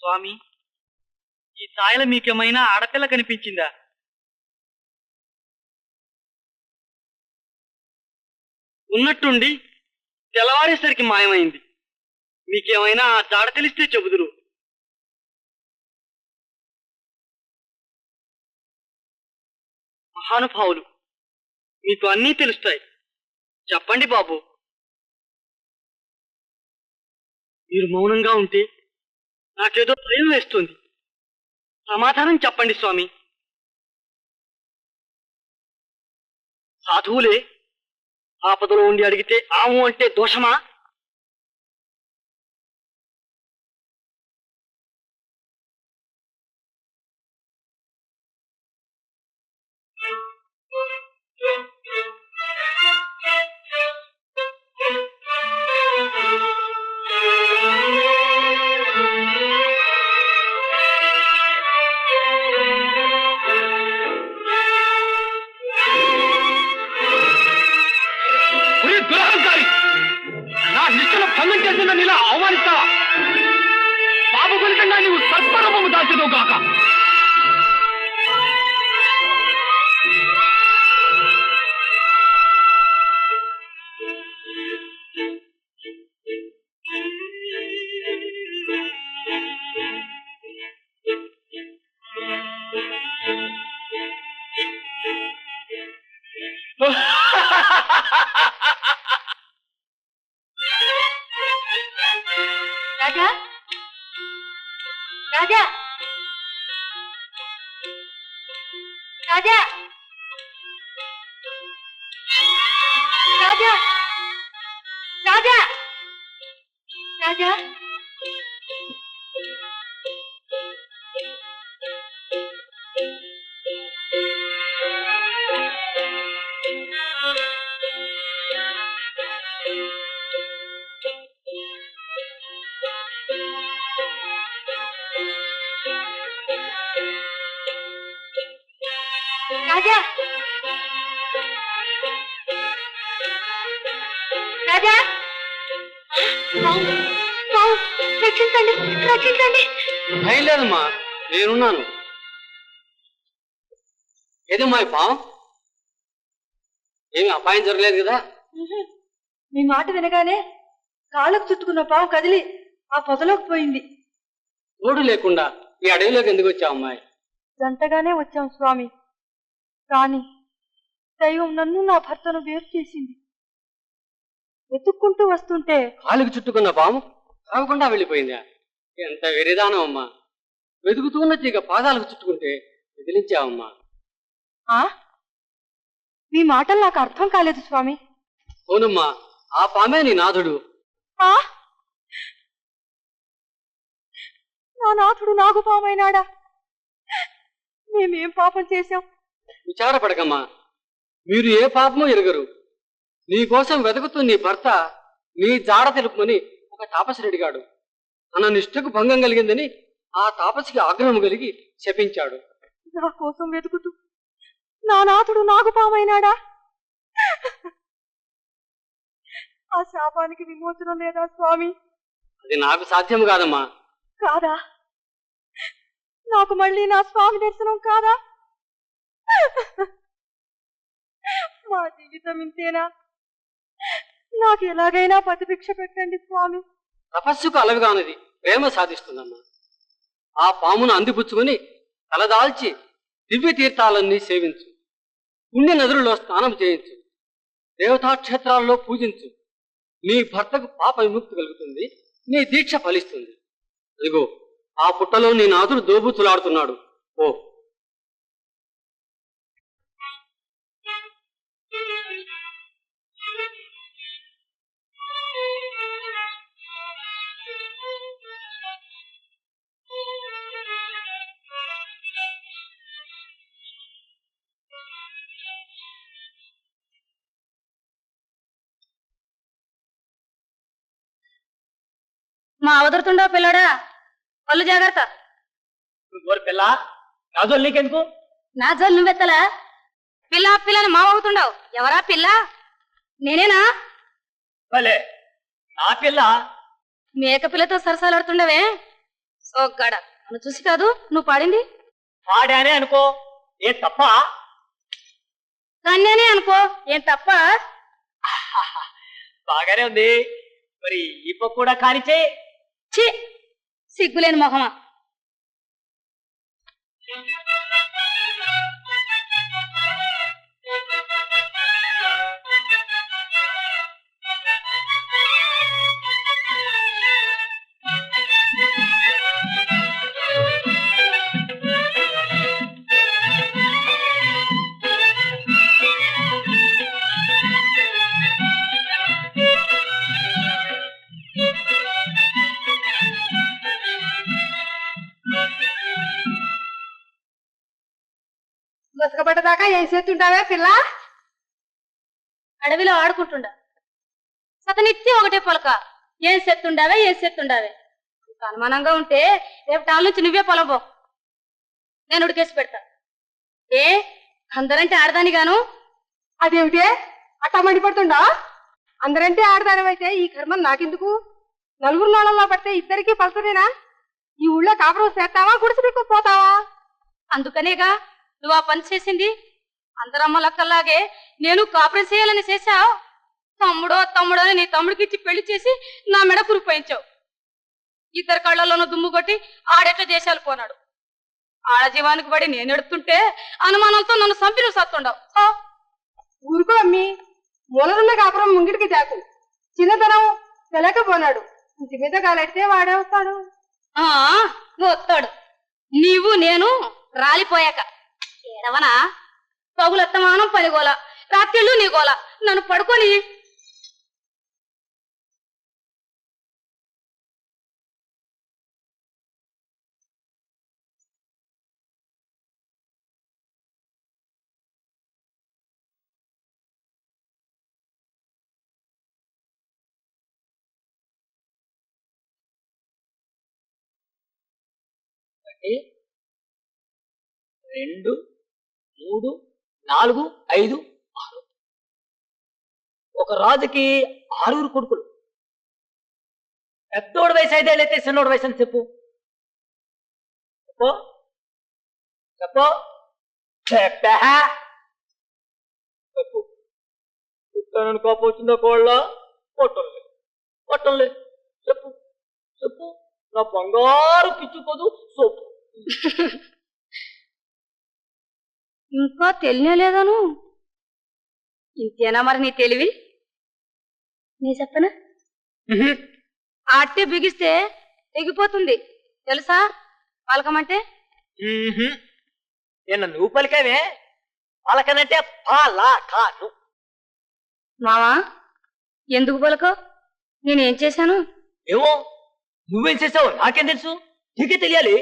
స్వామి, ఈ ఛాయలో మీకేమైనా ఆడపిల్ల కనిపించిందా? ఉన్నట్టుండి తెల్లవారేసరికి మాయమైంది. మీకేమైనా ఆ జాడ తెలిస్తే చెబుదురు. మహానుభావులు, మీకు అన్నీ తెలుస్తాయి, చెప్పండి బాబు. మీరు మౌనంగా ఉంటే నాకేదో భయం వేస్తుంది. సమాధానం చెప్పండి స్వామి. సాధువులే ఆపదలో ఉండి అడిగితే ఆము అంటే దోషమా? నా నిష్ఠను భంగం చేసిన నీలా అవమానిస్తావా? బాబు గురికంగా నీవు సర్పరూపము దాల్చదు గాక. రాజా, రాజా, రాజా, రాజా, రాజా, రాజా. రాజా, రాజా, రక్షించండి, రక్షించండి. భయం లేదమ్మా, నేనున్నాను. ఏదమ్మా ఈ పాము? ఏమి అపాయం జరగలేదు కదా? మీ మాట వినగానే కాళ్ళకు చుట్టుకున్న పాము కదిలి ఆ పొదలోకి పోయింది. తోడు లేకుండా ఈ అడవిలోకి ఎందుకు వచ్చావు అమ్మాయి? జంటగానే వచ్చాం స్వామి, కాని దైవం నన్ను నా భర్తను వేరు చేసింది. వెతుక్కుంటూ వస్తుంటే కాలుకు చుట్టుకున్న పాము తాగకుండా వెళ్ళిపోయిందా? ఎంత వెరిదానం అమ్మా! వెతుకుతున్న తీగ పాదాలకు చుట్టుకుంటే వదిలించావమ్మా. మీ మాటలు నాకు అర్థం కాలేదు స్వామి. అవునమ్మా, ఆ పామే నీ నాథుడు. నా నాథుడు నాగు పామైనాడా? మేమేం పాపం చేశాం? విచారపడకమ్మా, మీరు ఏ పాపమో ఎరుగరు. నీకోసం వెతుకుతూ నీ భర్త నీ జాడ తెలుపుమని ఒక తాపసిని అడిగాడు. తన నిష్ఠకు భంగం కలిగిందని ఆ తాపసికి ఆగ్రహం కలిగి శపించాడు. నా కోసం వెతుకుతూ నా నాథుడు నాగు పామైనాడా? ఆ శాపానికి విమోచనం లేదా స్వామి? అది నాకు సాధ్యం కాదమ్మా. కాదా? నాకు మళ్ళీ నా స్వామి దర్శనం కాదా? మా జీవితం ఇంతేనా? నాకు ఎలాగైనా ప్రతిభిక్ష పెట్టండి స్వామి. తపస్సుకు అలవిగానది ప్రేమ సాధిస్తుందమ్మా. ఆ పామును అందిపుచ్చుకొని తలదాల్చి దివ్య తీర్థాలన్నీ సేవించు, పుణ్య నదులలో స్నానం చేయించు, దేవతాక్షేత్రాల్లో పూజించు. నీ భర్తకు పాప విముక్తి కలుగుతుంది, నీ దీక్ష ఫలిస్తుంది. అదిగో ఆ పుట్టలో నీ నాథుడు దోబుతులాడుతున్నాడు. ఓ మా అవదరుతుండో పిల్లడా, పళ్ళు జాగ్రత్త. పిల్ల నా జోలు నీకెందుకు? నా జోలు నువ్వెత్తలా? పిల్ల పిల్లని మావవుతుండవు. ఎవరా పిల్ల? నేనేనా? భలే, నా పిల్ల. మేక పిల్లతో సరసాలాడుతుండవే, ఓ గడ నన్ను చూసి కాదు నువ్వు పాడింది పాడానే అనుకో ఏ తప్ప కన్యానే అనుకో ఏం తప్ప బాగానే ఉంది మరి ఈ పక్క కూడా కానిచే ఛీ సిగ్గులేని మొహమా బతకబడ్డదాకా ఏం చేస్తుంటావే పిల్ల? అడవిలో ఆడుకుంటుండా సతనిత్యం ఒకటే పొలక ఏం సెత్తుండావే ఇంత అనుమానంగా ఉంటే రేపు టాల్ నుంచి నువ్వే పొలం పో నేను ఉడికేసి పెడతా ఏ అందరంటే ఆడదాని గాను అదేమిటే అట్టా మండిపడుతుండా? అందరంటే ఆడదానివైతే ఈ కర్మ నాకెందుకు? నలుగురు నాళ్ళలో పడితే ఇద్దరికి పలసనేనా? ఈ ఊళ్ళో కాపురం చేస్తావా గుడిసి పోతావా? అందుకనేగా నువ్వు ఆ పని చేసింది అందరమ్మ లక్కల్లాగే నేను కాపురం చేయాలని చేశావు తమ్ముడో అని నీ తమ్ముడికి ఇచ్చి పెళ్లి చేసి నా మెడ కురిపోయించావు ఇద్దరు కళ్ళల్లోనూ దుమ్ము కొట్టి ఆడెట్లా దేశాలు పోనాడు ఆడజీవానికి పడి నేను ఎడుతుంటే అనుమానంతో నన్ను చంపి నువ్వు సత్తుండవు ఊరుకో అమ్మి, మూలనున్న కాపురం ముంగిటికి జాకు. చిన్నతనం తెలకపోనాడు, ఇంటి మీద కాలెడితే వాడే వస్తాడు. నువ్వు వస్తాడు నీవు నేను రాలిపోయాక ఏడవనా పగులత్తమానం పనిగోల రాత్రిళ్ళు నీ గోల నన్ను పడుకొని రెండు 3 4 5 6 ఒక రాజుకి 6 కొడుకులు. పెద్దోడు వయసు 5 ఏళ్ళైతే చిన్నోడు వయసు అని చెప్పు చెప్పు చెప్పు చెప్పు పుట్టానని కోపం వచ్చిందో కోళ్ళ కొట్టంలే చెప్పు చెప్పు నా బంగారు పిచ్చుకోదు సోపు. ఇంకా తెలియలేదను ఇంతేనా మరి నీ తెలివి నీ చెప్పనా ఆటే బిగిస్తే తెగిపోతుంది తెలుసా పలకమంటే నిన్న నువ్వు పలికావే పలకనంటే పాలకాను. మావా ఎందుకు పలకో నేనేం చేశాను ఏమో నువ్వేం చేసావు నాకేం తెలుసు, నీకే తెలియాలి.